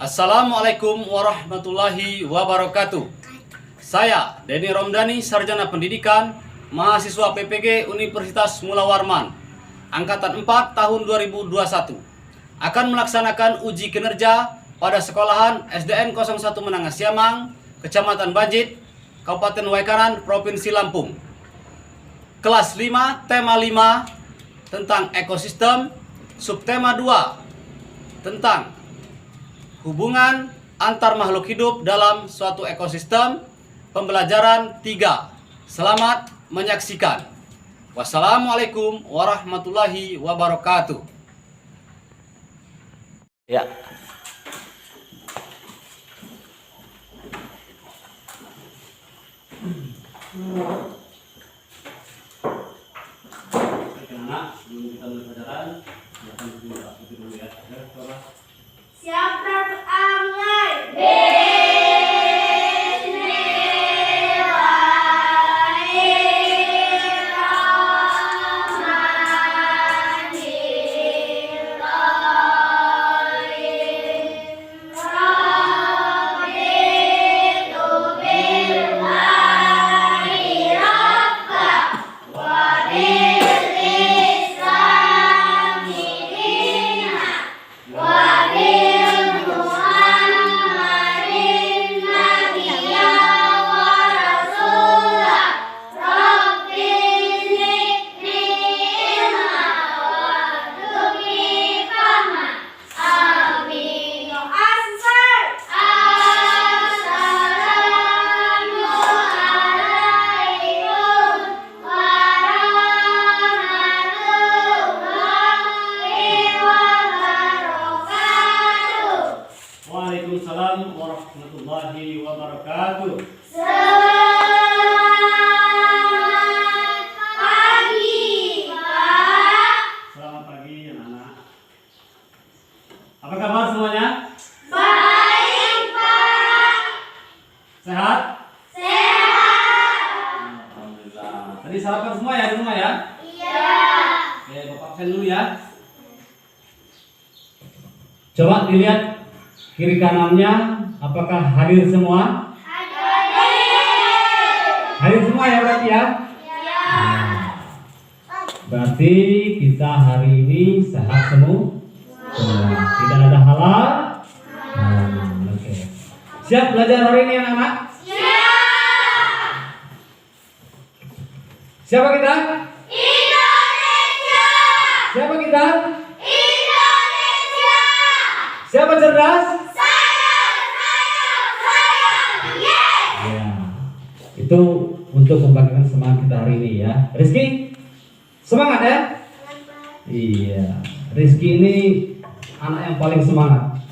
Assalamualaikum warahmatullahi wabarakatuh. Saya Denny Romdani, Sarjana Pendidikan, mahasiswa PPG Universitas Mula Warman, Angkatan 4 tahun 2021, akan melaksanakan uji kinerja pada sekolahan SDN 01 Menangah Siamang, Kecamatan Bajit, Kabupaten Waikanan, Provinsi Lampung. Kelas 5, tema 5 tentang ekosistem, subtema 2 tentang hubungan antar makhluk hidup dalam suatu ekosistem, pembelajaran 3. Selamat menyaksikan. Wassalamualaikum warahmatullahi wabarakatuh. Ya. Siapa mulai? Waalaikumsalam warahmatullahi wabarakatuh. Selamat pagi, Pak. Selamat pagi anak-anak. Apa kabar semuanya? Baik, Pak. Sehat? Sehat. Alhamdulillah. Tadi sarapan semua ya di rumah ya? Iya. Oke, Bapak absen dulu ya. Coba dilihat kiri kanannya, apakah hadir semua? Hadir semua ya berarti ya? Iya. Berarti kita hari ini sehat semua. Tidak ada halal. Oke. Siap belajar hari ini anak-anak? Siap. Siapa kita? Indonesia. Siapa kita? Indonesia. Siapa cerdas? Yes. Ya. Itu untuk membangkitkan semangat kita hari ini ya. Rizky, semangat ya? Iya. Rizky ini anak yang paling semangat.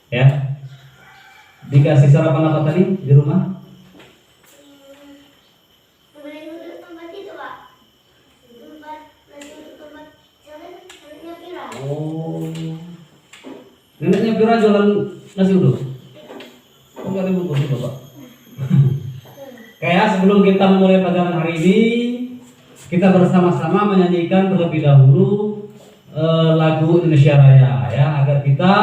Ya. Dikasih sarapan apa tadi di rumah? Boleh duduk tempat itu, Pak. Tempat nasi duduk tempat jalan neneknya Pira. Oh. Neneknya Pira jualan nasi uduk. Oh, enggak dibungkus Bapak. Kayak sebelum kita memulai pelajaran hari ini, kita bersama-sama menyanyikan terlebih dahulu lagu Indonesia Raya ya, agar kita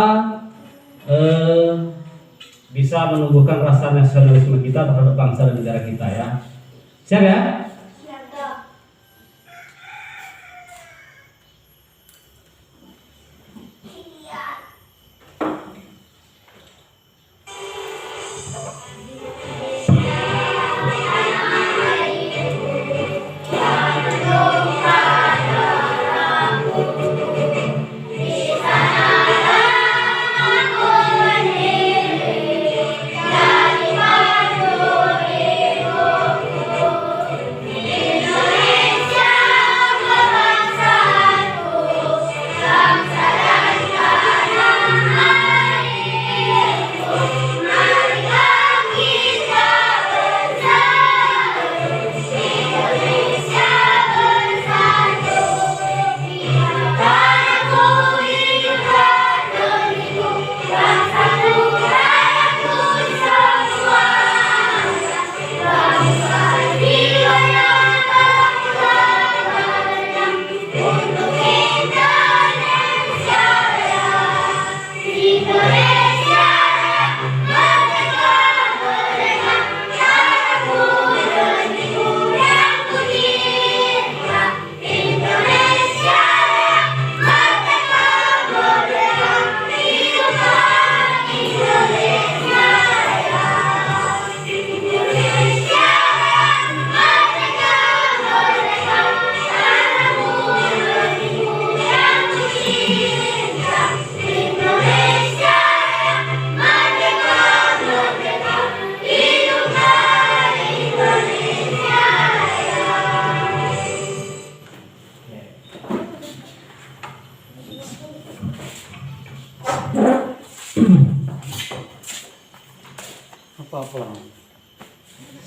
bisa menumbuhkan rasa nasionalisme kita terhadap bangsa dan negara kita ya. Siap ya? Siap, Dok. Iya.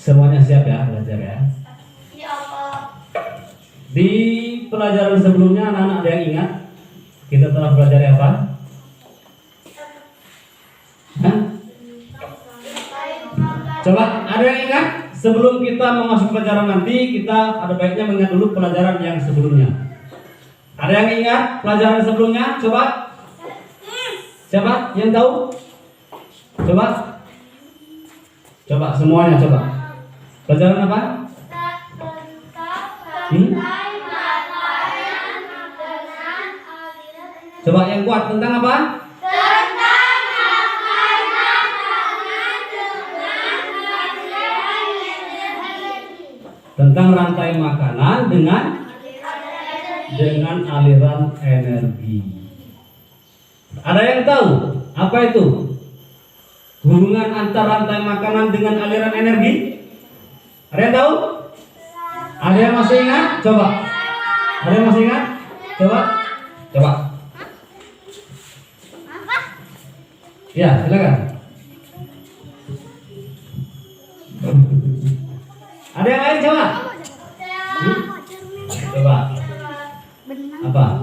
Semuanya siap ya belajar ya. Ya Allah. Di pelajaran sebelumnya anak-anak ada yang ingat kita telah belajar apa? Hah? Coba ada yang ingat? Sebelum kita memasuki pelajaran nanti kita ada baiknya mengingat dulu pelajaran yang sebelumnya. Ada yang ingat pelajaran sebelumnya? Coba. Siapa yang tahu? Coba. Coba semuanya coba. Pelajaran apa? Coba yang kuat tentang apa? Tentang rantai makanan dengan aliran energi. Ada yang tahu apa itu? Hubungan antar rantai makanan dengan aliran energi? Ada yang tahu? Ada yang masih ingat? Coba. Ada yang masih ingat? Coba. Coba. Ya, silakan. Ada yang lain coba? Coba. Apa?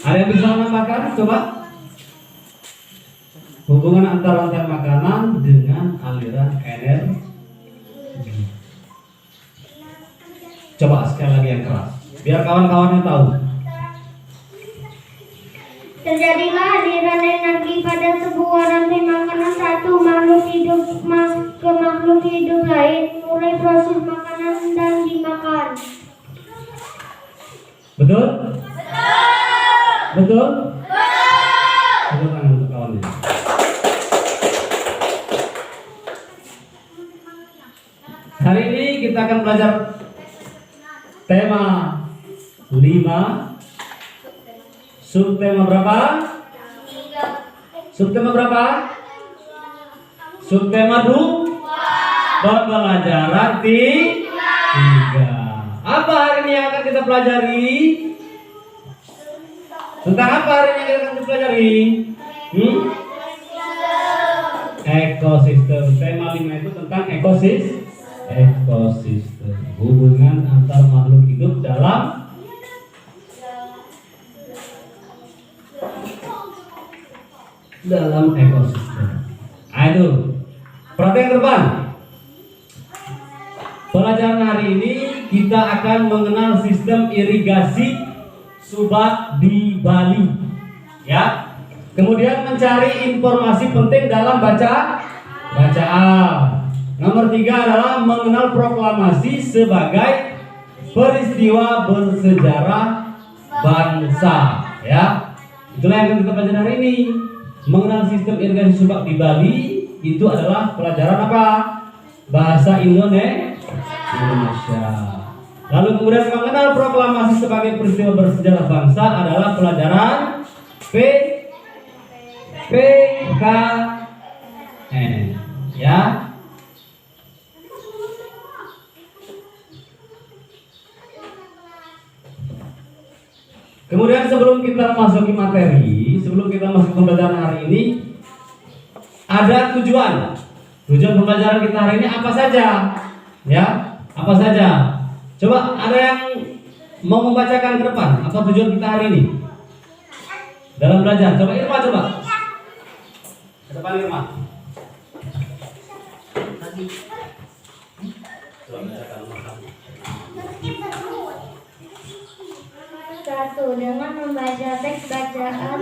Ada yang bisa menambahkan? Coba. Hubungan antara rantai makanan dengan aliran energi. Coba sekali lagi yang keras, biar kawan-kawannya tahu. Terjadilah aliran energi pada sebuah rantai makanan satu makhluk hidup ke makhluk hidup lain, mulai proses makanan dan dimakan. Betul? Betul? Tepuk tangan untuk kawannya. Hari ini kita akan belajar tema 5. Subtema berapa? Subtema berapa? Subtema 2. Pembelajaran 3. Apa hari ini yang akan kita pelajari? Tentang apa hari ini yang akan kita pelajari? Ekosistem. Tema 5 itu tentang ekosistem. Hubungan antar makhluk hidup dalam ekosistem. Ayo, perhatian ke depan. Pelajaran hari ini kita akan mengenal sistem irigasi subak di Bali, ya. Kemudian mencari informasi penting dalam bacaan. Nomor 3 adalah mengenal proklamasi sebagai peristiwa bersejarah bangsa, ya. Itulah yang akan kita pelajari hari ini. Mengenal sistem irigasi subak di Bali itu adalah pelajaran apa? Bahasa Indonesia. Lalu kemudian mengenal proklamasi sebagai peristiwa bersejarah bangsa adalah pelajaran PKN, ya. Kemudian sebelum kita masuk ke materi, sebelum kita masuk ke pembelajaran hari ini, ada tujuan pembelajaran kita hari ini apa saja, ya? Apa saja? Coba ada yang mau membacakan ke depan apa tujuan kita hari ini dalam belajar? Coba Irma, coba ke depan Irma. Satu, dengan membaca teks bacaan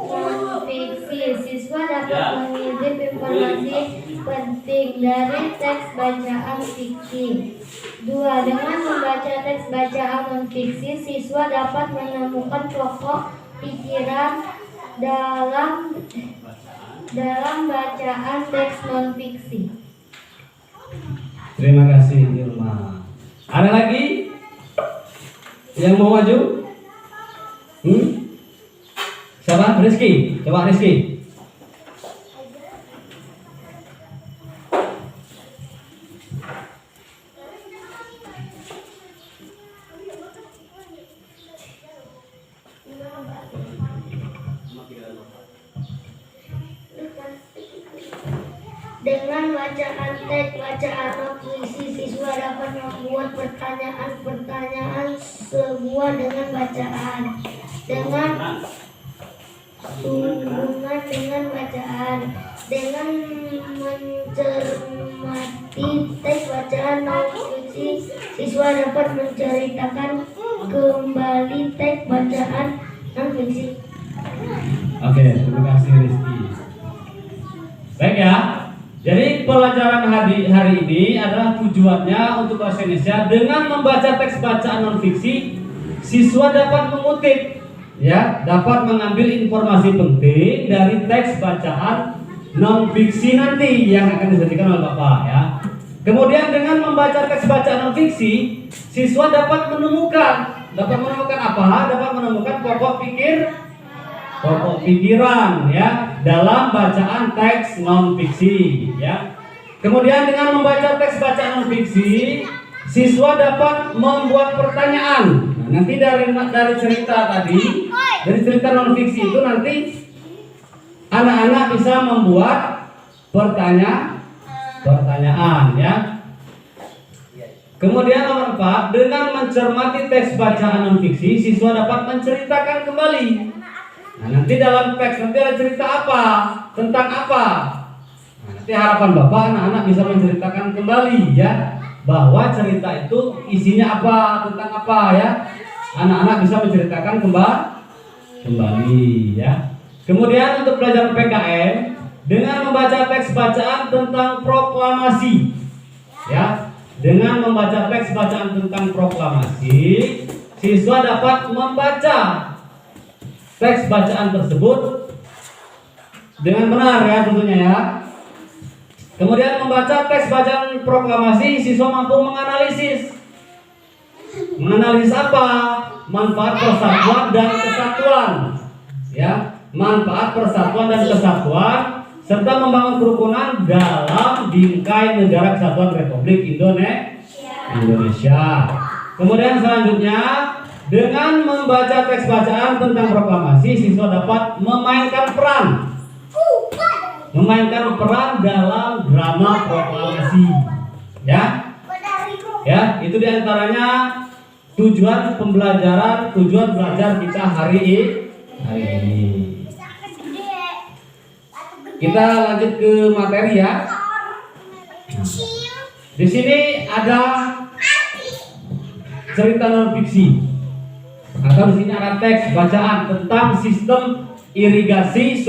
non-fiksi, siswa dapat mengintip informasi penting dari teks bacaan fiksi. Dua, dengan membaca teks bacaan non-fiksi, siswa dapat menemukan pokok pikiran dalam bacaan teks non-fiksi. Terima kasih Irma. Ada lagi yang mau maju? Siapa? Rizky. Coba Rizky. Dengan bacaan teks bacaan non-fiksi, siswa dapat membuat pertanyaan-pertanyaan sebuah dengan bacaan. Dengan hubungan dengan bacaan, dengan mencermati teks bacaan non-fiksi, siswa dapat menceritakan kembali teks bacaan non-fiksi. Oke, terima kasih Rizky. Baik ya. Jadi pelajaran hari ini adalah tujuannya untuk bahasa Indonesia dengan membaca teks bacaan non-fiksi, siswa dapat mengutip, ya, dapat mengambil informasi penting dari teks bacaan non-fiksi nanti yang akan disajikan oleh Bapak, ya. Kemudian dengan membaca teks bacaan non-fiksi, siswa dapat menemukan apa? Dapat menemukan pokok pikiran, ya, dalam bacaan teks non-fiksi, ya. Kemudian dengan membaca teks bacaan non-fiksi, siswa dapat membuat pertanyaan. Nah, nanti dari cerita tadi, dari cerita non-fiksi itu nanti anak-anak bisa membuat pertanyaan, ya. Kemudian nomor 4, dengan mencermati teks bacaan non-fiksi, siswa dapat menceritakan kembali. Nah, nanti dalam teks nanti ada cerita apa, tentang apa. Nah, nanti harapan Bapak anak-anak bisa menceritakan kembali, ya, bahwa cerita itu isinya apa, tentang apa, ya. Anak-anak bisa menceritakan kembali, ya. Kemudian untuk pelajaran PKN dengan membaca teks bacaan tentang proklamasi, ya. Dengan membaca teks bacaan tentang proklamasi, siswa dapat membaca teks bacaan tersebut dengan benar, ya, tentunya, ya. Kemudian membaca teks bacaan proklamasi, siswa mampu menganalisis apa? Manfaat persatuan dan kesatuan, ya. Manfaat persatuan dan kesatuan serta membangun kerukunan dalam bingkai negara kesatuan Republik Indonesia. Kemudian selanjutnya, dengan membaca teks bacaan tentang proklamasi, siswa dapat memainkan peran dalam drama proklamasi, ya. Ya, itu diantaranya tujuan belajar kita hari ini. Kita lanjut ke materi, ya. Di sini ada cerita non-fiksi. Atau di sini ada teks bacaan tentang sistem irigasi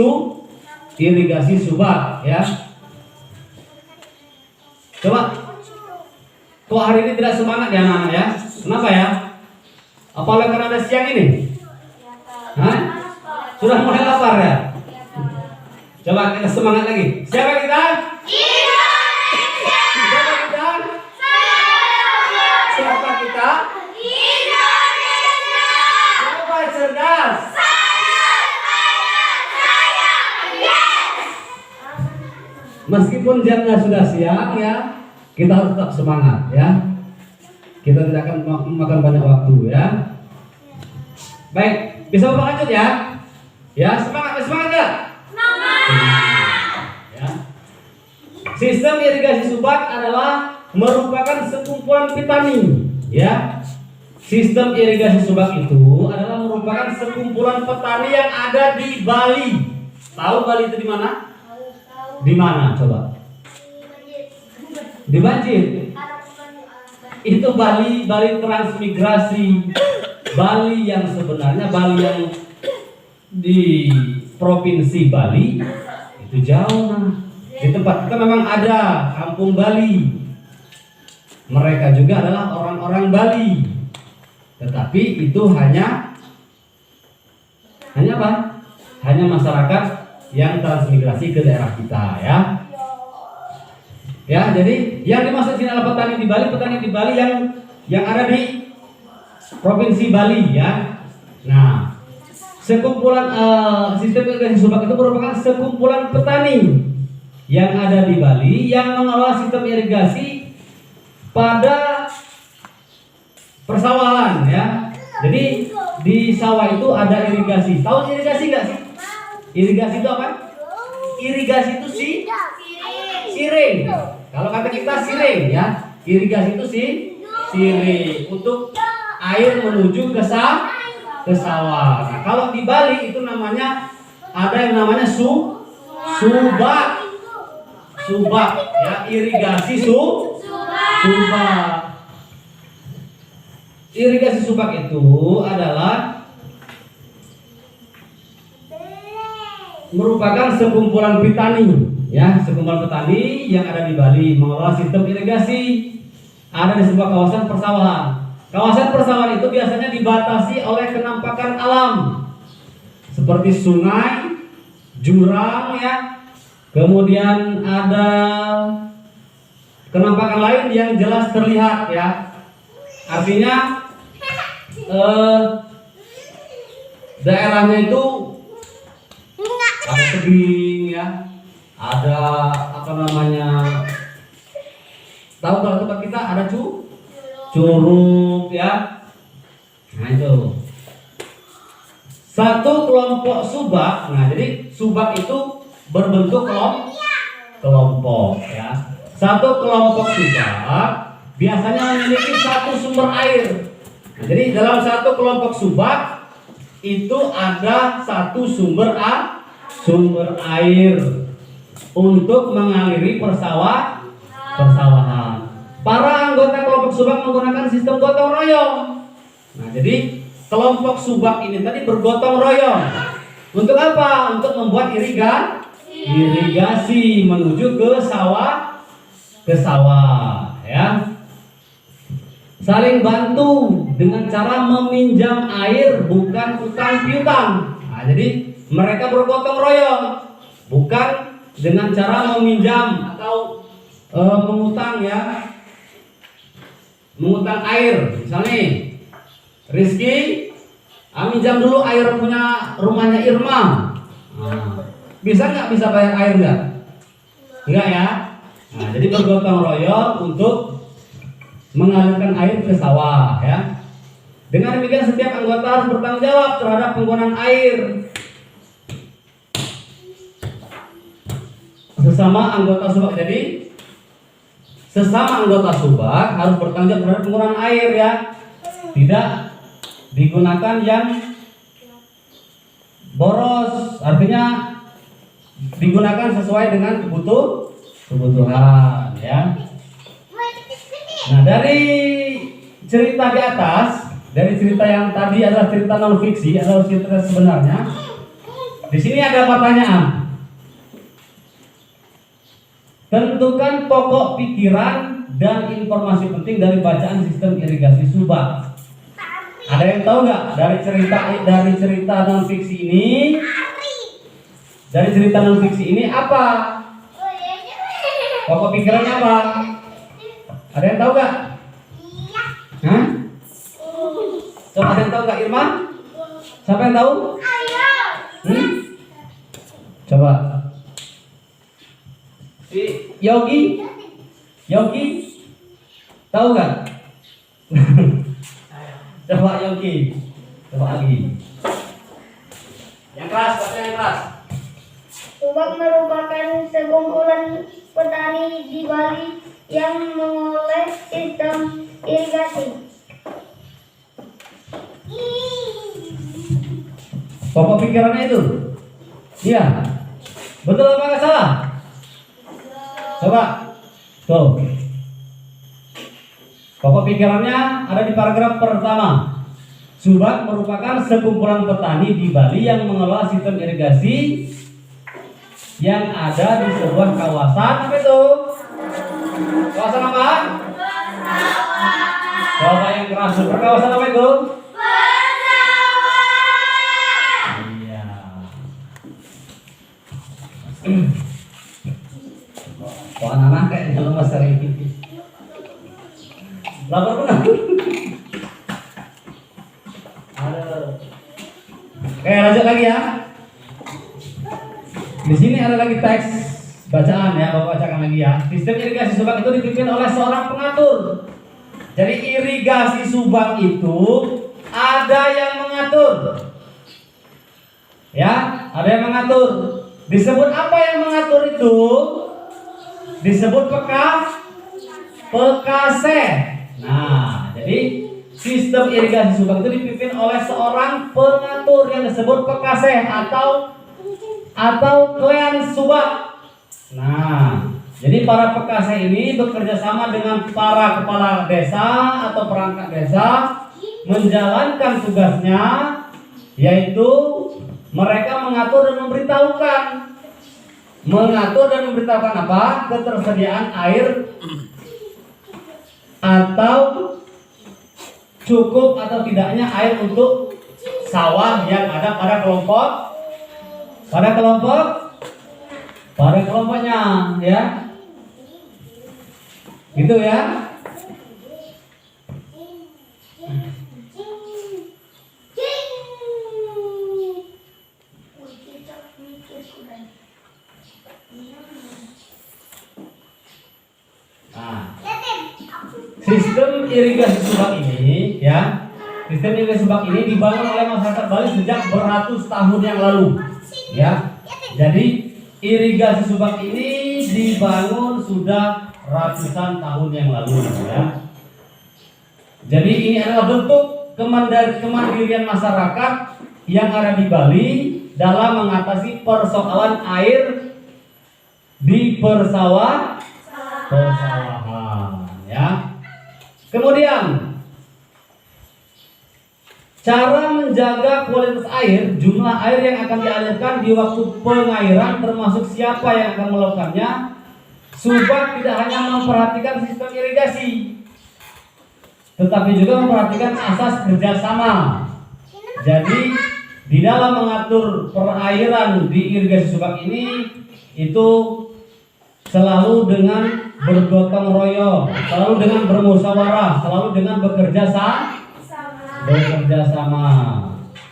subak, ya. Coba, kok hari ini tidak semangat ya anak-anak, ya? Kenapa, ya? Apalagi karena ada siang ini? Hah? Sudah mulai lapar, ya? Coba kita semangat lagi. Siapa kita? Siapa kita? Siapa kita? Cerdas. Meskipun jamnya sudah siang, ya, kita harus tetap semangat, ya. Kita tidak akan memakan banyak waktu, ya. Baik, bisa Bapak lanjut, ya. Ya, semangat ya. Ya. Sistem irigasi subak adalah merupakan sekumpulan petani, ya. Sistem irigasi subak itu adalah merupakan sekumpulan petani yang ada di Bali. Tahu Bali itu di mana? Di mana? Coba. Di Banjir. Itu Bali transmigrasi. Bali yang sebenarnya Bali yang di provinsi Bali itu jauh nah. Di tempat kita memang ada kampung Bali. Mereka juga adalah orang-orang Bali. Tetapi itu hanya apa? Hanya masyarakat yang transmigrasi ke daerah kita ya. Ya, jadi yang dimaksud sini adalah petani di Bali yang ada di provinsi Bali ya. Nah, sekumpulan sistem irigasi subak itu merupakan sekumpulan petani yang ada di Bali yang mengelola sistem irigasi pada persawahan ya. Jadi di sawah itu ada irigasi. Tahu irigasi nggak sih? Irigasi itu apa? Irigasi itu siring. Kalau kata kita siring ya. Irigasi itu siring untuk air menuju ke sawah. Nah, kalau di Bali itu namanya ada yang namanya subak. Subak ya, irigasi subak. Irigasi subak itu adalah merupakan sekumpulan petani ya, sekumpulan petani yang ada di Bali mengelola sistem irigasi ada di sebuah kawasan persawahan. Kawasan persawahan itu biasanya dibatasi oleh kenampakan alam seperti sungai, jurang ya. Kemudian ada kenampakan lain yang jelas terlihat ya. Artinya daerahnya itu ada tebing ya, ada apa namanya, tahu kalau tempat kita ada curug ya. Nah itu satu kelompok subak. Nah jadi subak itu berbentuk kelompok ya. Satu kelompok subak biasanya memiliki satu sumber air. Nah, jadi dalam satu kelompok subak itu ada satu sumber air untuk mengaliri persawahan. Para anggota kelompok subak menggunakan sistem gotong royong. Nah, jadi kelompok subak ini tadi bergotong royong. Untuk apa? Untuk membuat irigasi menuju ke sawah ya. Saling bantu dengan cara meminjam air, bukan utang piutang. Nah, jadi mereka bergotong royong, bukan dengan cara meminjam atau mengutang ya. Mengutang air, misalnya Rizky, minjam dulu air punya rumahnya Irma. Nah, bisa nggak bisa bayar air nggak? Enggak ya. Nah, jadi bergotong royong untuk mengalirkan air ke sawah ya. Dengan demikian setiap anggota harus bertanggung jawab terhadap penggunaan air. Sesama anggota subak, jadi sesama anggota subak harus bertanggung jawab terhadap penggunaan air ya. Tidak digunakan yang boros, artinya digunakan sesuai dengan kebutuhan ya. Nah, dari cerita di atas, dari cerita yang tadi adalah cerita non fiksi, adalah cerita sebenarnya. Di sini ada pertanyaan. Tentukan pokok pikiran dan informasi penting dari bacaan sistem irigasi subak. Ada yang tahu nggak dari cerita non fiksi ini? Dari cerita non fiksi ini apa? Pokok pikirannya apa? Ada yang tahu nggak? Hah? Coba ada yang tahu nggak, Irma? Siapa yang tahu? Coba. Si Yogi? Tahu nggak? Coba Yogi. Coba lagi. Yang keras, yang keras. Subak merupakan sekumpulan petani di Bali yang mengelola sistem irigasi. Pokok pikirannya itu? Iya. Betul apa nggak salah? Coba. Tuh. Pokok pikirannya ada di paragraf pertama. Subak merupakan sekumpulan petani di Bali yang mengelola sistem irigasi yang ada di sebuah kawasan. Apa itu? Kawasan apa? Coba yang keras. Kawasan apa itu? Iya. Kok anak-anak kayaknya lemas hari ini. Lapar benar. Aduh. Oke, lanjut lagi ya. Di sini ada lagi teks bacaan ya, Bapak bacakan lagi ya. Sistem irigasi Subak itu dipimpin oleh seorang pengatur. Jadi irigasi Subak itu ada yang mengatur. Ya, ada yang mengatur. Disebut apa yang mengatur itu? Disebut PKC. Nah, jadi sistem irigasi Subak itu dipimpin oleh seorang pengatur yang disebut PKC atau Klan Subak. Nah, jadi para PKC ini bekerja sama dengan para kepala desa atau perangkat desa menjalankan tugasnya, yaitu mereka mengatur dan memberitahukan apa? Ketersediaan air atau cukup atau tidaknya air untuk sawah yang ada pada kelompoknya, ya. Gitu ya. Nah, sistem irigasi Subak ini ya, sistem irigasi Subak ini dibangun oleh masyarakat Bali sejak beratus tahun yang lalu, ya. Jadi irigasi Subak ini dibangun sudah ratusan tahun yang lalu, ya. Jadi ini adalah bentuk kemandirian masyarakat yang ada di Bali dalam mengatasi persoalan air di persawahan, ya. Kemudian cara menjaga kualitas air, jumlah air yang akan dialirkan di waktu pengairan, termasuk siapa yang akan melakukannya. Subak tidak hanya memperhatikan sistem irigasi, tetapi juga memperhatikan asas kerjasama. Jadi di dalam mengatur perairan di irigasi Subak ini itu selalu dengan bergotong royong, selalu dengan bermusyawarah, selalu dengan bekerja sama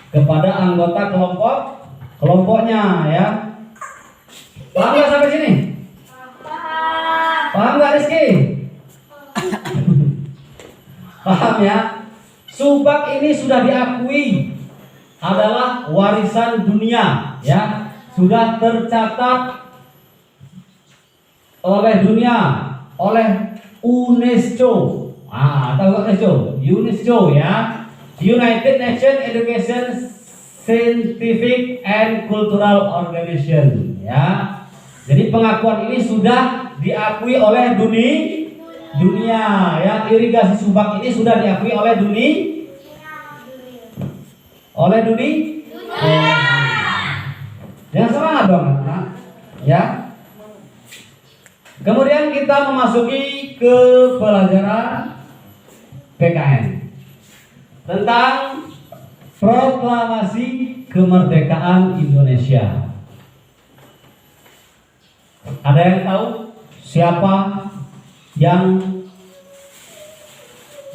kepada anggota kelompoknya, ya. Paham nggak sampai sini? Paham nggak, Rizky? Paham ya? Subak ini sudah diakui adalah warisan dunia, ya. Sudah tercatat oleh dunia, oleh UNESCO. Tahu nggak UNESCO? UNESCO, ya. United Nations Education, Scientific and Cultural Organization, ya. Jadi pengakuan ini sudah diakui oleh dunia, ya. Irigasi Subak ini sudah diakui oleh dunia. Jangan semangat dong, anak, ya. Kemudian kita memasuki ke pelajaran PKN tentang Proklamasi Kemerdekaan Indonesia. Ada yang tahu siapa yang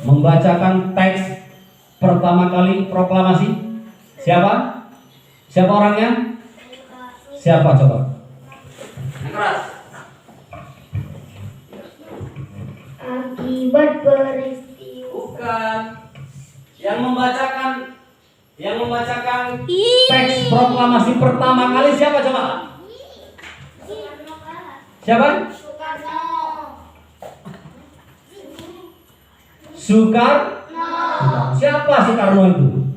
membacakan teks pertama kali proklamasi? Siapa? Siapa orangnya? Siapa coba? Yang keras. Akibat peristiwa. Bukan. Yang membacakan teks proklamasi pertama kali siapa coba? Siapa? Soekarno. Siapa Soekarno itu?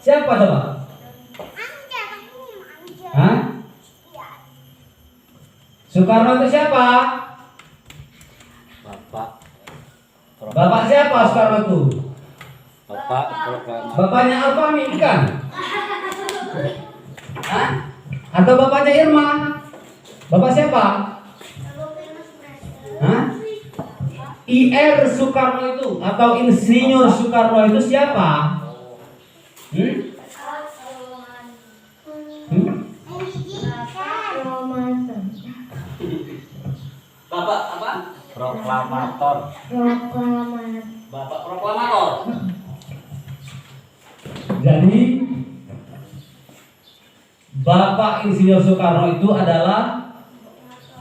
Siapa coba? Hah? Soekarno itu siapa? Bapak siapa Soekarno itu? Bapak proklamator. Bapaknya Alfani bukan? Hah? Atau bapaknya Irma? Bapak siapa? Hah? IR Soekarno itu atau Insinyur Soekarno itu siapa? Hmm? Hmm? Bapak apa? Proklamator. Bapak proklamator. Jadi Bapak Insinyur Soekarno itu adalah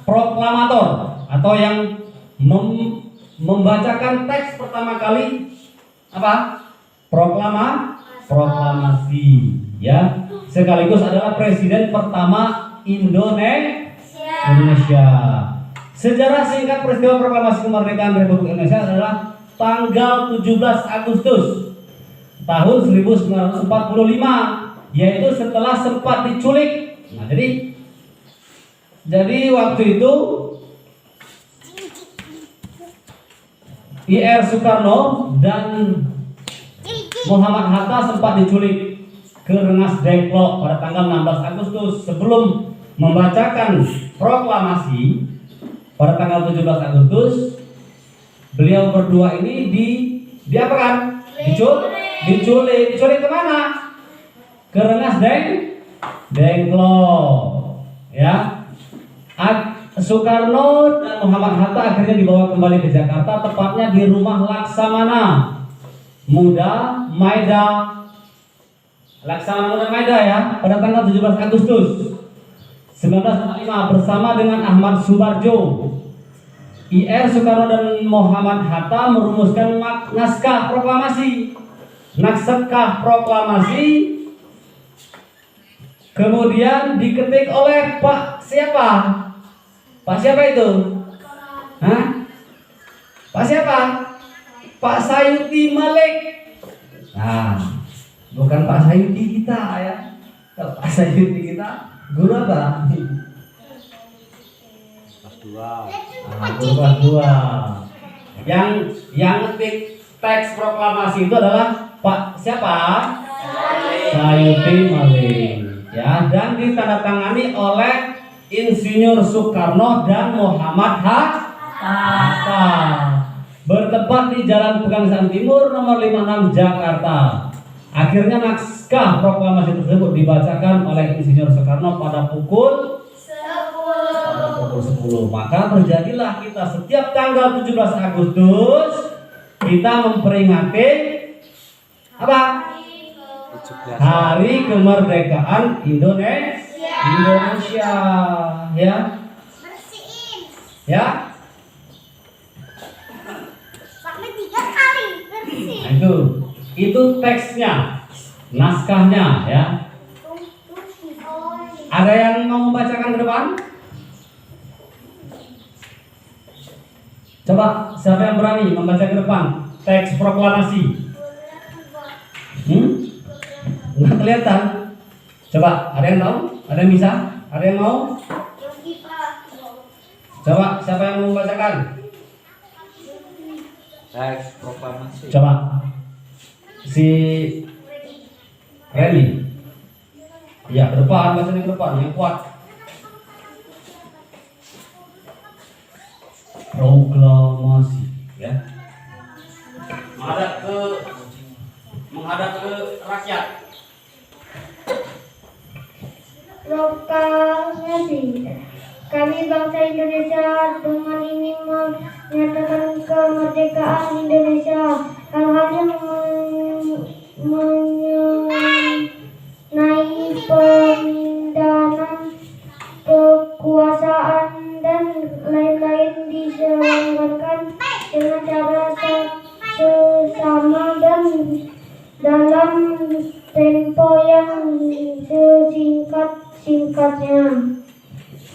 proklamator atau yang membacakan teks pertama kali apa? Proklamasi, ya. Sekaligus adalah presiden pertama Indonesia. Sejarah singkat peristiwa proklamasi kemerdekaan Republik Indonesia adalah tanggal 17 Agustus tahun 1945, yaitu setelah sempat diculik. Nah, jadi waktu itu IR Soekarno dan Muhammad Hatta sempat diculik ke Rengas Dengklok pada tanggal 16 Agustus sebelum membacakan proklamasi pada tanggal 17 Agustus. Beliau berdua ini diapakan? Diculik kemana? Ke Rengas Dengklok, ya. Soekarno dan Muhammad Hatta akhirnya dibawa kembali ke Jakarta, tepatnya di rumah Laksamana Muda Maeda. Laksamana Muda Maeda, ya, pada tanggal 17 Agustus 1945 bersama dengan Ahmad Subarjo. IR Soekarno dan Muhammad Hatta merumuskan naskah proklamasi, kemudian diketik oleh Pak siapa? Pak siapa itu? Hah? Pak siapa? Pak Sayuti Malik. Nah, bukan Pak Sayuti kita, ya. Pak Sayuti kita guru apa? Kelas 2. Guru kelas 2. Yang ngetik teks proklamasi itu adalah Pak siapa? Sayuti Malik, ya, dan ditandatangani oleh Insinyur Soekarno dan Muhammad Hatta. Bertempat di Jalan Pegangsaan Timur nomor 56 Jakarta. Akhirnya naskah proklamasi tersebut dibacakan oleh Insinyur Soekarno pada pukul 10. Maka terjadilah kita setiap tanggal 17 Agustus kita memperingati apa? Hari Kemerdekaan Indonesia, ya. Ya. Sampai 3 kali bersihin. Nah, itu teksnya, naskahnya, ya. Ada yang mau membacakan ke depan? Coba, siapa yang berani membaca ke depan teks proklamasi? Nggak kelihatan. Coba, ada yang tahu? Ada yang bisa? Ada yang mau? Coba, siapa yang mau membacakan? Teks proklamasi. Coba, si Reni. Ya, ke depan, bacanya ke depan, yang kuat. Proklamasi, ya. Menghadap ke rakyat. Proklamasi. Kami bangsa Indonesia dengan ini menyatakan kemerdekaan Indonesia. Hal-hal yang mengenai pemindahan kekuasaan dan lain-lain diselenggarakan dengan cara sesama dan dalam tempo yang sesingkat-singkatnya.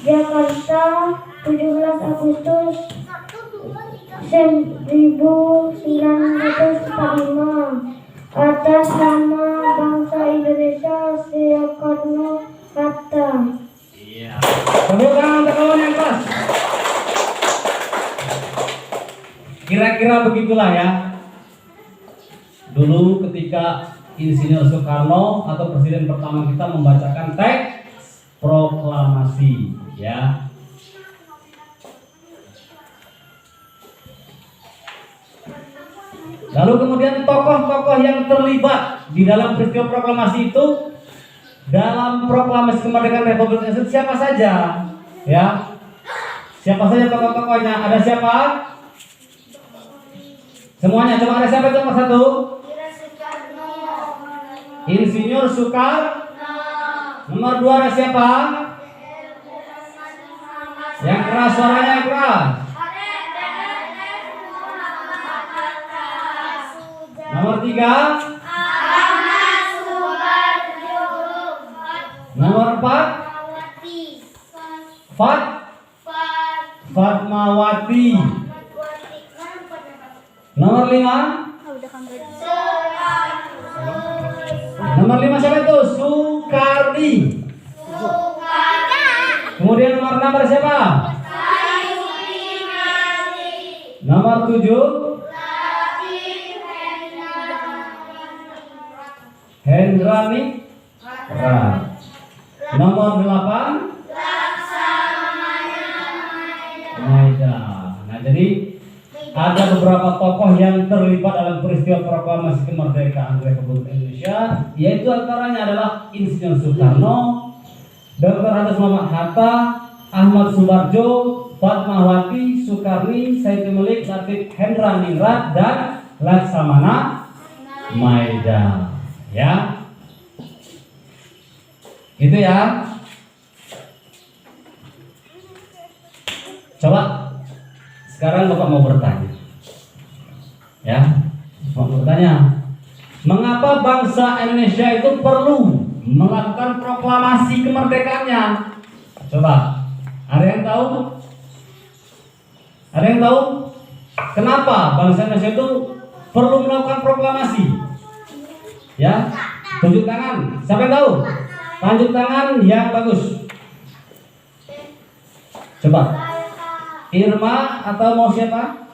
Jakarta, 17 Agustus 1945. Atas nama bangsa Indonesia, Soekarno Hatta. Iya. Tepuk tangan untuk kawan yang kelas. Kira-kira kira-kira begitulah ya. Dulu ketika Insinyur Soekarno atau presiden pertama kita membacakan teks proklamasi ya. Lalu kemudian tokoh-tokoh yang terlibat di dalam peristiwa proklamasi itu, dalam proklamasi kemerdekaan Republik Indonesia siapa saja? Ya, siapa saja tokoh-tokohnya? Ada siapa? Semuanya. Coba ada siapa itu nomor satu? Insinyur Soekarno. Nomor dua ada siapa? Yang keras suaranya, yang keras. Nomor tiga. Nomor empat. Fatmawati. Nomor lima. Nomor lima siapa itu? Soekardi. Kemudian nomor enam ada siapa? Nomor tujuh. Hendrani. Nomor 8 Maida. Nah, jadi ada beberapa tokoh yang terlibat dalam peristiwa proklamasi kemerdekaan Republik Indonesia, yaitu antaranya adalah Insinyur Soekarno, Dr. Andes Muhammad Hatta, Ahmad Subarjo, Fatmawati, Soekarni, Said Melik, Latif Hendraningrat, dan Laksamana Maida. Ya, itu ya. Coba sekarang Bapak mau bertanya, ya, mau bertanya, mengapa bangsa Indonesia itu perlu melakukan proklamasi kemerdekaannya? Coba, ada yang tahu? Ada yang tahu? Kenapa bangsa Indonesia itu perlu melakukan proklamasi? Ya, tunjuk tangan. Siapa yang tahu? Tunjuk tangan yang bagus. Coba. Irma atau mau siapa?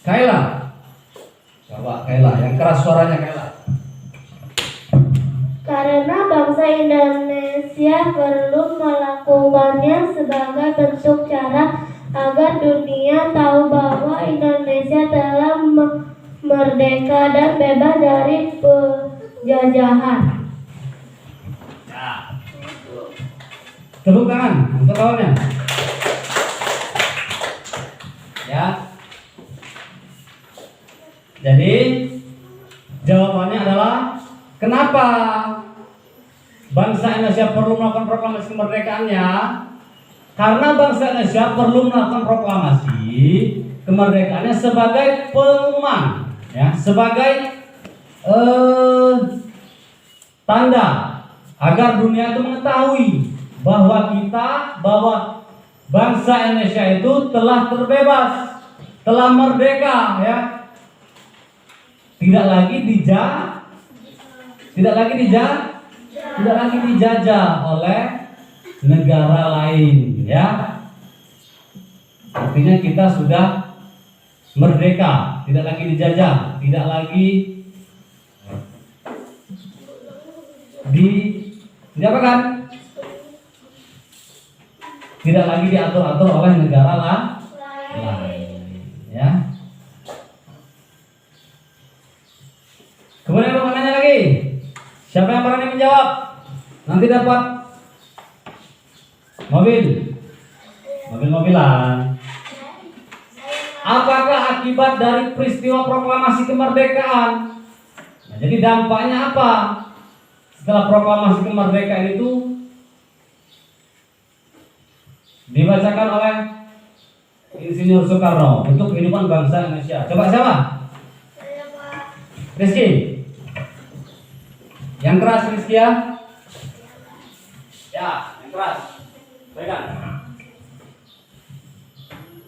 Kaila. Coba Kaila, yang keras suaranya Kaila. Karena bangsa Indonesia perlu melakukannya sebagai bentuk cara agar dunia tahu bahwa Indonesia telah merdeka dan bebas dari penjajahan. Ya. Tepuk tangan untuk kawannya. Ya. Jadi jawabannya adalah kenapa bangsa Indonesia perlu melakukan proklamasi kemerdekaannya? Karena bangsa Indonesia perlu melakukan proklamasi kemerdekaannya sebagai pengumuman, ya, sebagai tanda agar dunia itu mengetahui bahwa bangsa Indonesia itu telah terbebas, telah merdeka, ya, tidak lagi dijajah oleh negara lain, ya. Artinya kita sudah merdeka, tidak lagi dijajah, tidak lagi diapakan? Tidak lagi diatur-atur oleh negara lain, ya. Kemudian mau nanya lagi, siapa yang berani menjawab? Nanti dapat mobil-mobilan. Apakah akibat dari peristiwa proklamasi kemerdekaan? Nah, jadi dampaknya apa setelah proklamasi kemerdekaan itu dibacakan oleh Insinyur Soekarno untuk kehidupan bangsa Indonesia? Coba siapa? Rizky. Yang keras Rizky, ya. Ya, yang keras. Pegang.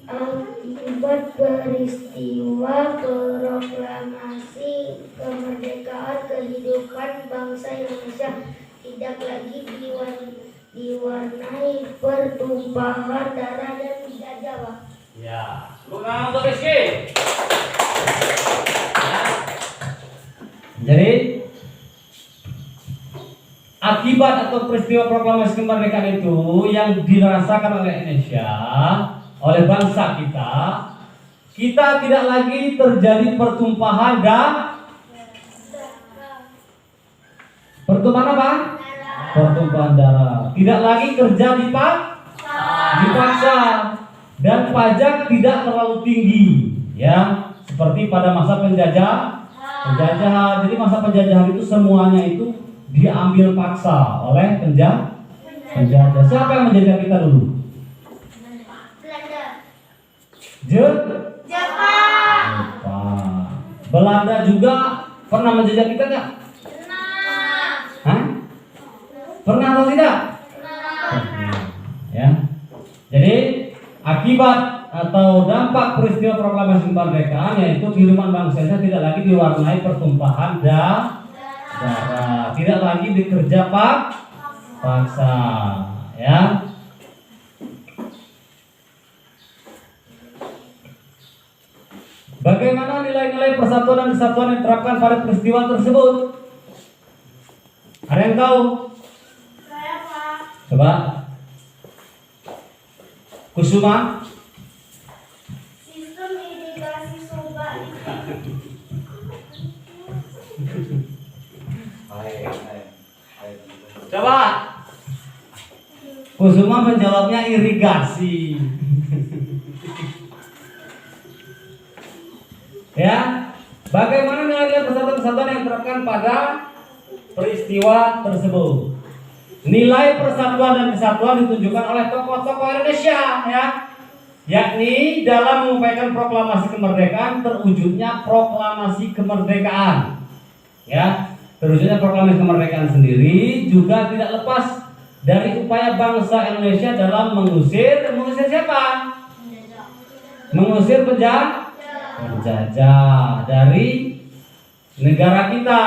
Akibat peristiwa proklamasi kemerdekaan, kehidupan bangsa Indonesia tidak lagi diwarnai pertumpahan darah dan penjajah. Ya, tepuk tangan untuk Rizky. Jadi akibat atau peristiwa proklamasi kemerdekaan itu yang dirasakan oleh Indonesia, oleh bangsa kita, kita tidak lagi terjadi pertumpahan pertumpahan apa? Pertumpahan darah. Tidak lagi kerja dipaksa dan pajak tidak terlalu tinggi, ya, seperti pada masa penjajahan. Jadi masa penjajahan itu semuanya itu diambil paksa oleh penjajah. Siapa yang menjajah kita dulu? Jepang. Belanda juga pernah menjajah kita nggak? Hah? Pernah atau tidak? Ya. Jadi akibat atau dampak peristiwa proklamasi kemerdekaan yaitu kehidupan bangsa Indonesia tidak lagi diwarnai pertumpahan darah, tidak lagi dikerja paksa, ya. Bagaimana nilai-nilai persatuan dan kesatuan yang diterapkan pada peristiwa tersebut? Ada yang tahu? Saya Pak. Coba. Kusuma. Sistem irigasi subak. Coba. Kusuma menjawabnya irigasi. Ya, bagaimana nilai-nilai persatuan kesatuan yang diterapkan pada peristiwa tersebut? Nilai persatuan dan kesatuan ditunjukkan oleh tokoh-tokoh Indonesia, ya, yakni dalam mengupayakan proklamasi kemerdekaan terwujudnya proklamasi kemerdekaan, ya. Terwujudnya proklamasi kemerdekaan sendiri juga tidak lepas dari upaya bangsa Indonesia dalam mengusir siapa? Mengusir penjajah dari negara kita,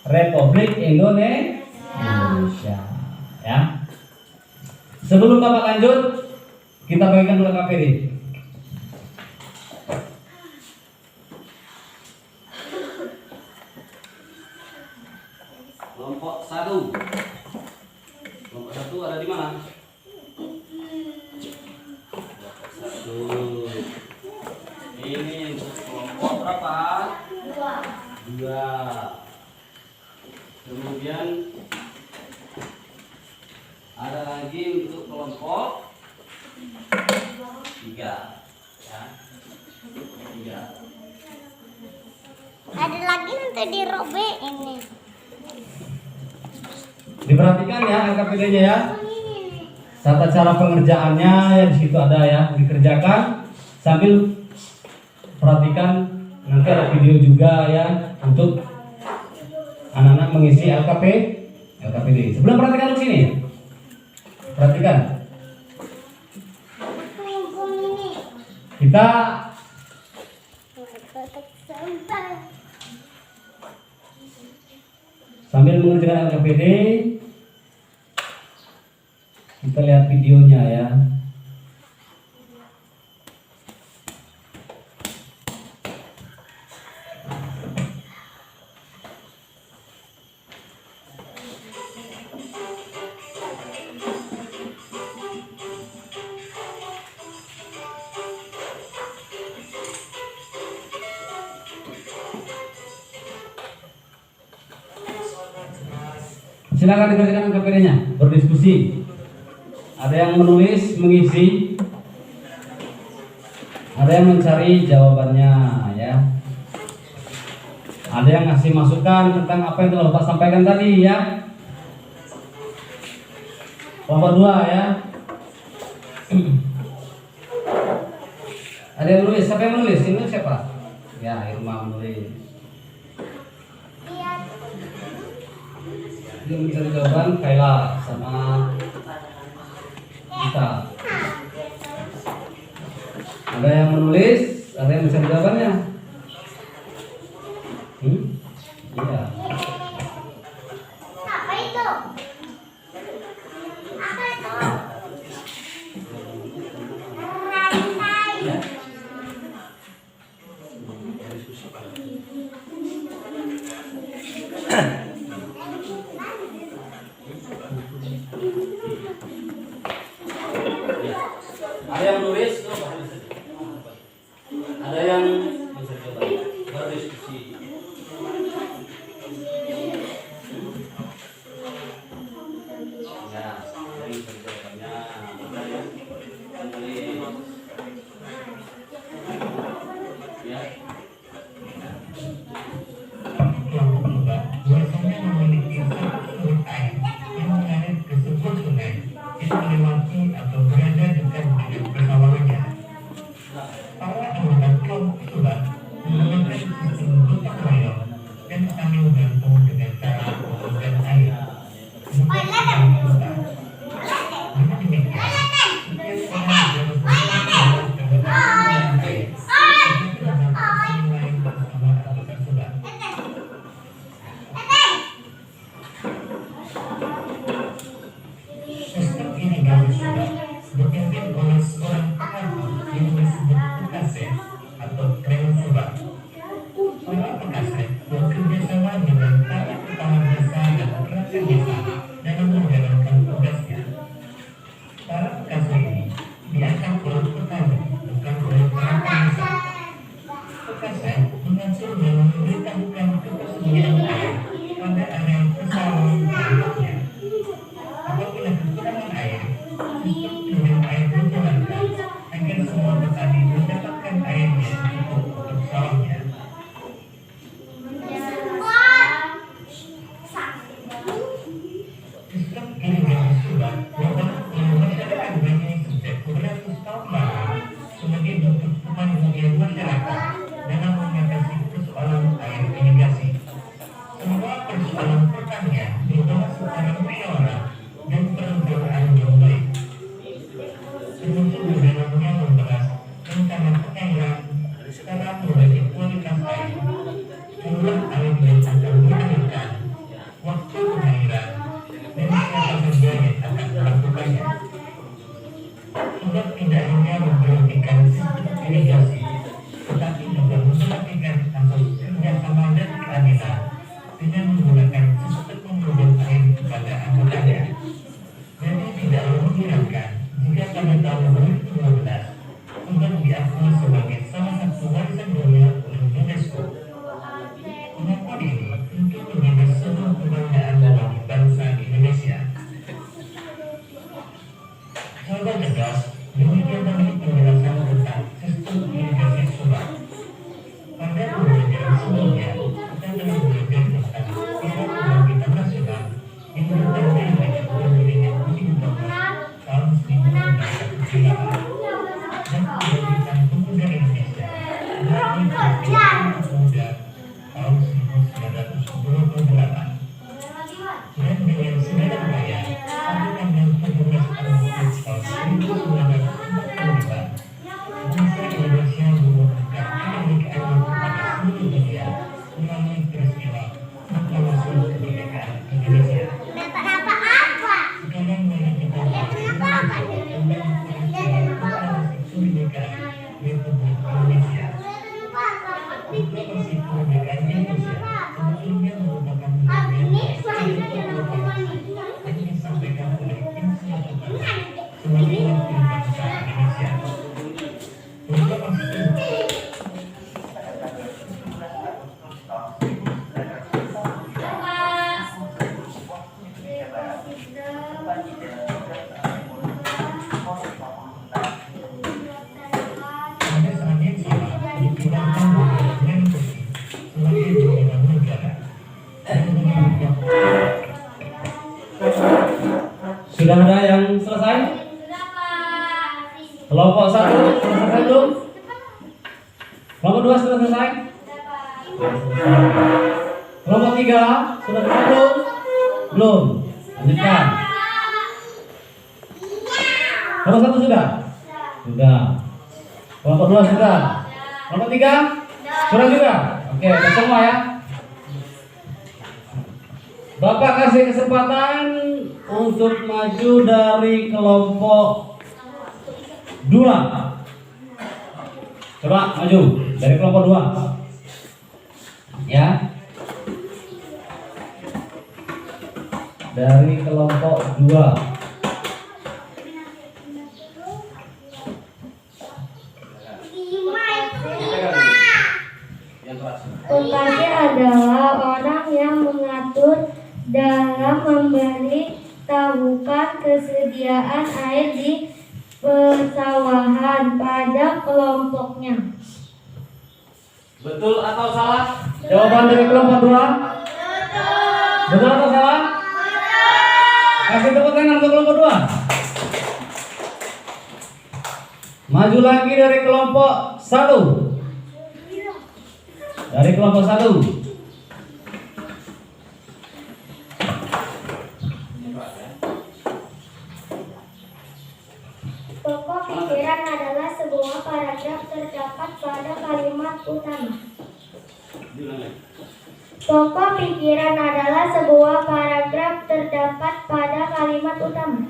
Republik Indonesia, ya. Sebelum Bapak lanjut, kita bagikan dulu KPD. Kelompok 1. Kelompok 1 ada di mana? Kelompok 1. Ini untuk kelompok berapa? 2. Kemudian ada lagi untuk kelompok 3, ya. 3. Ada lagi nanti dirobek ini. Diperhatikan ya LKPD-nya ya. Tata cara pengerjaannya ya di situ ada ya, dikerjakan sambil perhatikan, nanti ada video juga ya untuk anak-anak mengisi LKPD. Sebelum perhatikan di sini, perhatikan. Kita sambil mengerjakan LKPD, kita lihat videonya ya. Silakan dikerjakan LKPD-nya, berdiskusi. Ada yang menulis, mengisi, ada yang mencari jawabannya, ya. Ada yang ngasih masukan tentang apa yang telah Bapak sampaikan tadi, ya. Kelompok 2 ya. Ada yang menulis, siapa yang menulis? Ini siapa? Ya, Irma menulis. Dia mencari jawaban Kaila sama kita. Ada yang menulis, ada yang mencari jawabannya. Iya. Apa itu? Apa itu? Rantai. Ada yang nulis, ada yang bisa coba berdiskusi. Ya, dari jawabannya mudah ya. Tulis. Ya. Biasanya memiliki satu sudut air yang mengalir ke sebuah sungai yang melewati atau berada dekat dengan persawahannya. Para anggota kelompok Subak menggunakan sistem gotong royong dan saling bantu dengan cara mengumpulkan air. Dengan demikian, setiap orang dapat bertanggung jawab dengan air untuk mendapat nilai bersama anggota Subak. Sistem irigasi Subak dipimpin oleh seorang pengatur yang disebut Pekase atau Krem Subak. Para Pekase bekerja sama dengan para kepala desa dan perangkat desa dalam menjalankan tugasnya. Para Pekase ini diangkat oleh petani, bukan oleh perangkat desa. Pekase mengatur dan memberitahukan ketersediaan air pada area persawahan berikutnya. Apabila kekurangan air, sistem pinjam air dijalankan agar semua petani mendapatkan air yang cukup untuk sawahnya. Sistem irigasi Subak dibangun oleh masyarakat Banyuwangi sejak beratus tahun lalu sebagai bentuk kemandirian masyarakat dalam mengatasi persoalan air irigasi. Semua persoalan pertanian dibahas secara musyawarah dan perencanaan yang baik. Termasuk di dalamnya membahas rencana pengairan, skala membagi kualitas air, jumlah air yang akan dialirkan, waktu pengairan, dan siapa saja yang akan melakukannya. Subak tidak hanya memperhatikan sistem irigasi, tetapi juga memperhatikan asas kerjasama dan keadilan dengan menggunakan sistem pemberian air kepada anggotanya. Jadi tidak mengherankan jika pada tahun 2012 Subak diakui sebagai salah satu warisan dunia oleh UNESCO. Pengakuan ini tentu menjadi sebuah kebanggaan bagi bangsa Indonesia. Sahabat cerdas, demikian tadi penjelasan tentang sistem irigasi Subak. Pada pembelajaran sebelumnya, kita telah belajar tentang Piala Kebangkitan Nasional yang bertanding dengan pendirian Budi Utomo tahun 1948 dan kebangkitan pemuda Indonesia melalui Presiden Pemuda tahun 1928. Dan dengan segala upaya, pada tanggal 17 Agustus tahun 1945, bangsa Indonesia mengumumkan kemerdekaannya kepada seluruh dunia melalui peristiwa Proklamasi Kemerdekaan Indonesia. Sekarang mari kita tentang peristiwa Proklamasi Kemerdekaan Republik Indonesia. Proklamasi Kemerdekaan Indonesia sebetulnya merupakan bagian dari proklamasi yang disampaikan oleh King Soeharto sebagai wakil bangsa Indonesia. Proklamasi pada saat yang sama dipindahkan oleh Merah Putih sebagai bendera negara dan menunjukkan Sudah ada yang selesai? Kelompok 1 sudah selesai belum? Kelompok 2 sudah selesai? Kelompok 3 sudah selesai belum? Belum. Lanjutkan. Kelompok 1 sudah? Sudah. Kelompok 2 sudah? Kelompok 3? Sudah juga? Oke, kita semua ya. Bapak kasih kesempatan untuk maju dari kelompok 2. Coba maju dari kelompok 2. Ya. Dari kelompok 2. persawahan pada kelompoknya. Betul atau salah? Jawaban dari kelompok 2. Betul atau salah? Kasih tepuk tangan untuk kelompok 2. Maju lagi dari kelompok 1. Dari kelompok 1. Pokok pikiran adalah sebuah paragraf terdapat pada kalimat utama. Pokok pikiran adalah sebuah paragraf terdapat pada kalimat utama.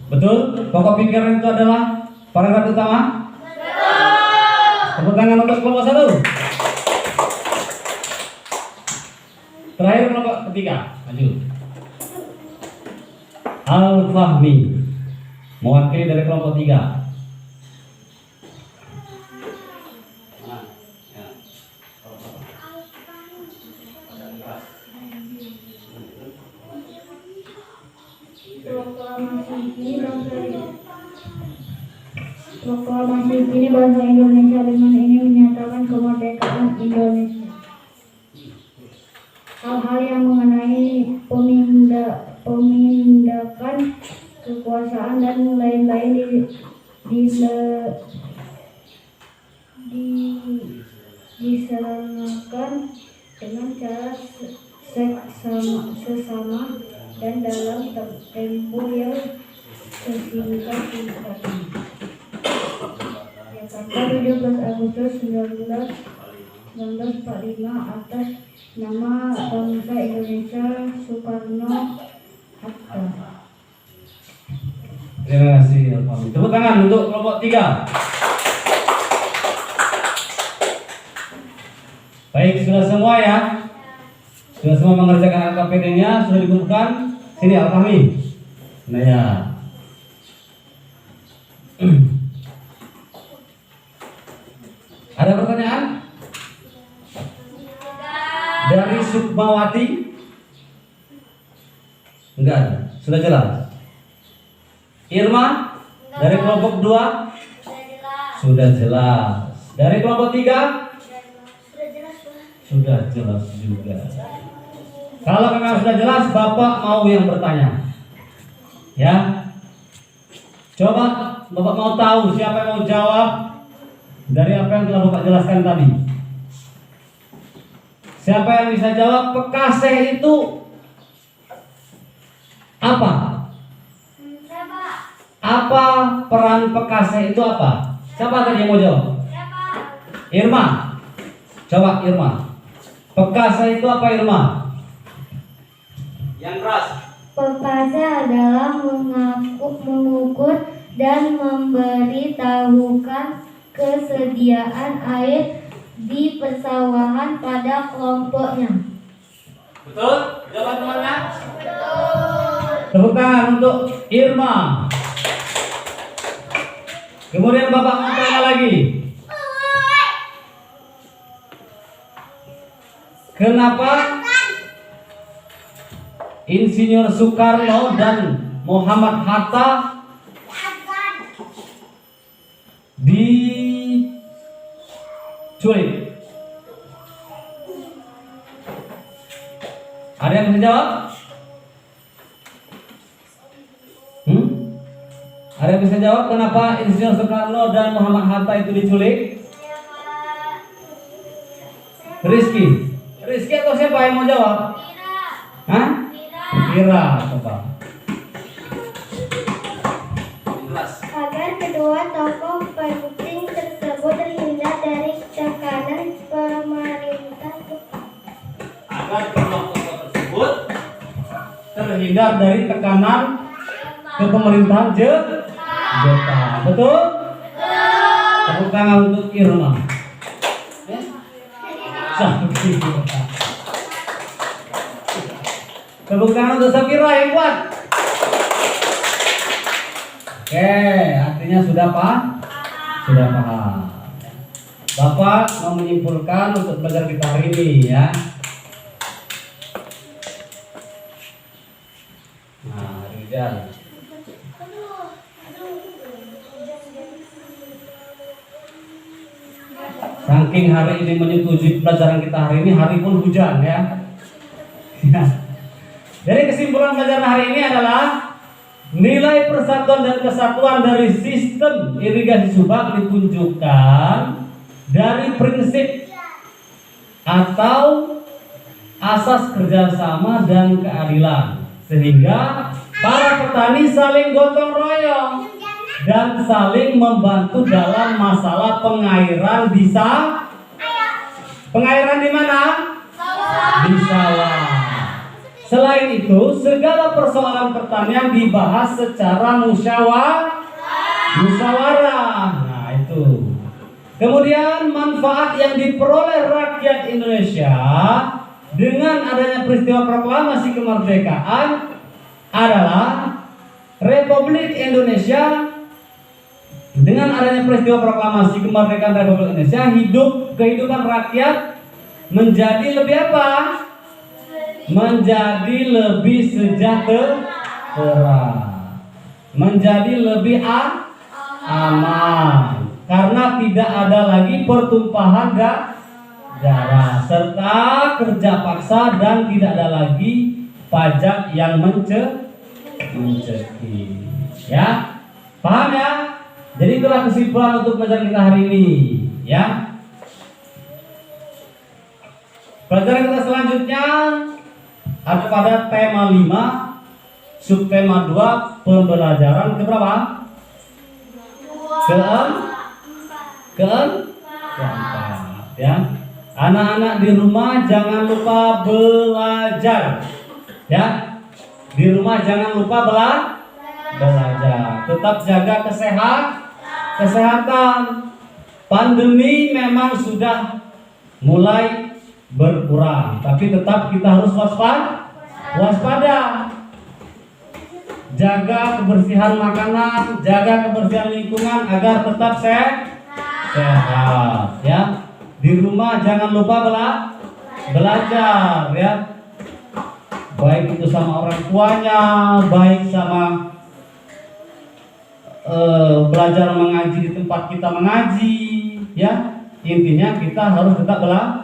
Betul? Pokok pikiran itu adalah paragraf utama? Betul. Tepuk tangan untuk kelompok 1. Terakhir kelompok ketiga. Maju. Al-Fahmi mewakili dari kelompok 3. Proklamasi ini bahasa Indonesia dengan ini menyatakan kemerdekaan Indonesia. Hal-hal yang mengenai pemindahan kekuasaan dan lain-lain diserahkan dengan cara sesama dan dalam tempo yang sesingkat-singkatnya. Jakarta 17 Agustus 1945 atas nama bangsa Indonesia Soekarno-Hatta. Terima kasih Al-Fahmi. Tepuk tangan untuk kelompok 3. Baik, sudah semua ya? Sudah semua mengerjakan LKPD-nya, sudah dikumpulkan. Sini Al-Fahmi. Nah ya. Ada pertanyaan? Dari Sukmawati? Enggak ada. Sudah jelas. Irma? Dari kelompok 2? Sudah jelas. Dari kelompok 3? Sudah jelas juga. Kalau memang sudah jelas, Bapak mau yang bertanya. Ya. Coba Bapak mau tahu siapa yang mau jawab dari apa yang telah Bapak jelaskan tadi. Siapa yang bisa jawab Pekaseh itu apa? Apa peran Pekaseh itu apa? Siapa tadi yang mau jawab? Irma. Coba Irma. Pekaseh itu apa Irma? Yang keras. Pekaseh adalah mengukur dan memberitahukan kesediaan air di persawahan pada kelompoknya. Betul? Jawab temannya? Tepuk tangan untuk Irma. Kemudian Bapak mau tanya lagi. Kenapa Insinyur Soekarno dan Muhammad Hatta diculik? Ada yang bisa jawab? Ada yang bisa jawab kenapa Insinyur Soekarno dan Muhammad Hatta itu diculik? Rizky atau siapa yang mau jawab? Hah? Kira coba. Agar kedua tokoh penting tersebut terhindar dari tekanan pemerintah. Agar kedua tokoh tersebut terhindar dari tekanan ke pemerintahan Jepang. Betul? Tepuk tangan untuk Irma. Tepuk tangan untuk Safira yang kuat. Oke, artinya sudah paham? Sudah paham. Bapak mau menyimpulkan untuk belajar kita hari ini ya. Nah, Rizal. saking hari ini menyetujui pelajaran kita hari ini, hari pun hujan ya. Jadi kesimpulan pelajaran hari ini adalah nilai persatuan dan kesatuan dari sistem irigasi subak ditunjukkan dari prinsip atau asas kerjasama dan keadilan, sehingga para petani saling gotong royong dan saling membantu dalam masalah pengairan pengairan di mana? Di sawah. Selain itu, segala persoalan pertanian dibahas secara musyawarah. Nah, itu. Kemudian manfaat yang diperoleh rakyat Indonesia dengan adanya peristiwa proklamasi kemerdekaan adalah Republik Indonesia. Dengan adanya peristiwa proklamasi kemerdekaan Republik Indonesia, kehidupan rakyat menjadi lebih apa? Menjadi lebih sejahtera, menjadi lebih aman, karena tidak ada lagi pertumpahan darah serta kerja paksa, dan tidak ada lagi pajak yang mencekik. Ya, paham ya? Jadi itulah kesimpulan untuk pelajaran kita hari ini, ya. Pelajaran kita selanjutnya pada tema 5, subtema 2, pembelajaran keberapa? Keempat, ya. Anak-anak di rumah jangan lupa belajar, ya. Di rumah jangan lupa belajar. Tetap jaga kesehatan. Pandemi memang sudah mulai berkurang, tapi tetap kita harus waspada. Jaga kebersihan makanan, jaga kebersihan lingkungan agar tetap sehat, ya. Di rumah jangan lupa belajar, ya. Baik itu sama orang tuanya, baik sama belajar mengaji di tempat kita mengaji, ya. Intinya kita harus tetap belajar.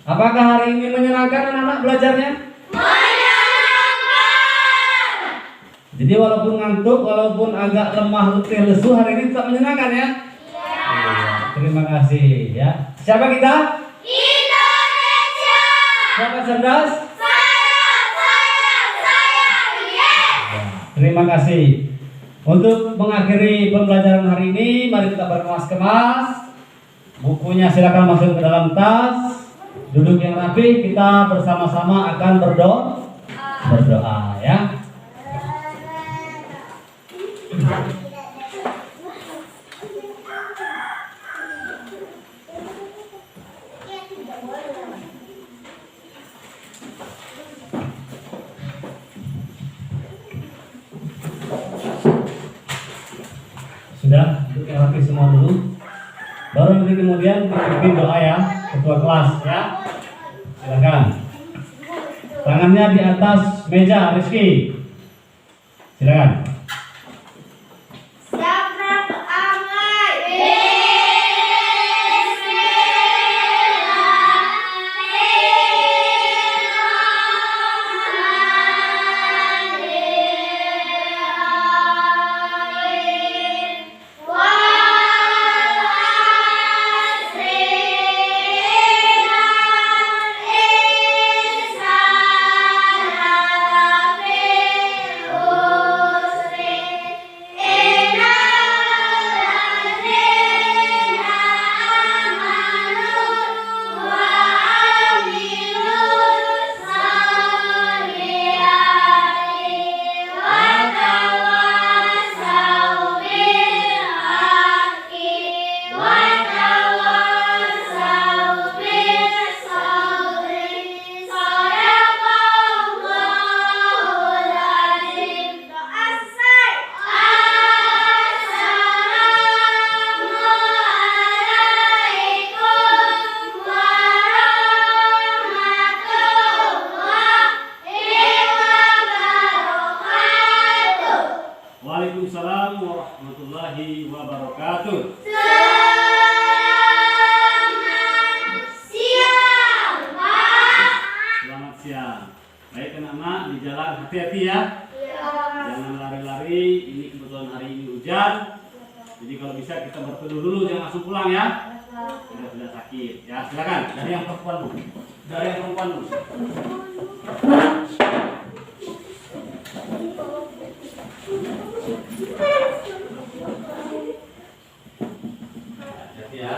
Apakah hari ini menyenangkan anak-anak belajarnya? Menyenangkan. Jadi walaupun ngantuk, walaupun agak lemah, letih, lesu, hari ini tetap menyenangkan ya? Iya. Terima kasih ya. Siapa kita? Indonesia. Siapa cerdas? Terima kasih. Untuk mengakhiri pembelajaran hari ini, mari kita berkemas-kemas. Bukunya silakan masuk ke dalam tas. Duduk yang rapi, kita bersama-sama akan berdoa ya. Sudah, duduk yang rapi semua dulu. Baru nanti kemudian dipimpin doa ya, ketua kelas ya. Silakan. Tangannya di atas meja, Rizky. Silakan. Waalaikumsalam warahmatullahi wabarakatuh. siang. Baik anak-anak, di jalan hati-hati ya. Jangan lari-lari, ini kebetulan hari ini hujan. Jadi kalau bisa kita berteduh dulu, jangan langsung pulang ya. Sudah sakit. Ya, silakan. Dari yang perempuan dulu. Dari yang perempuan dulu. Hati-hati ya.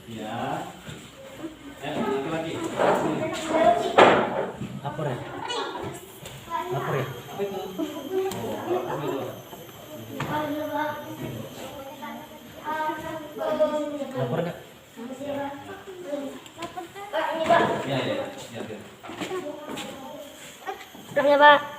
Ya. Laki-laki. Lapar ya? Lapar ya? Apa itu? Oh, apa itu? Lapar nggak? Ya, ya, ya. Udah ya, Pak.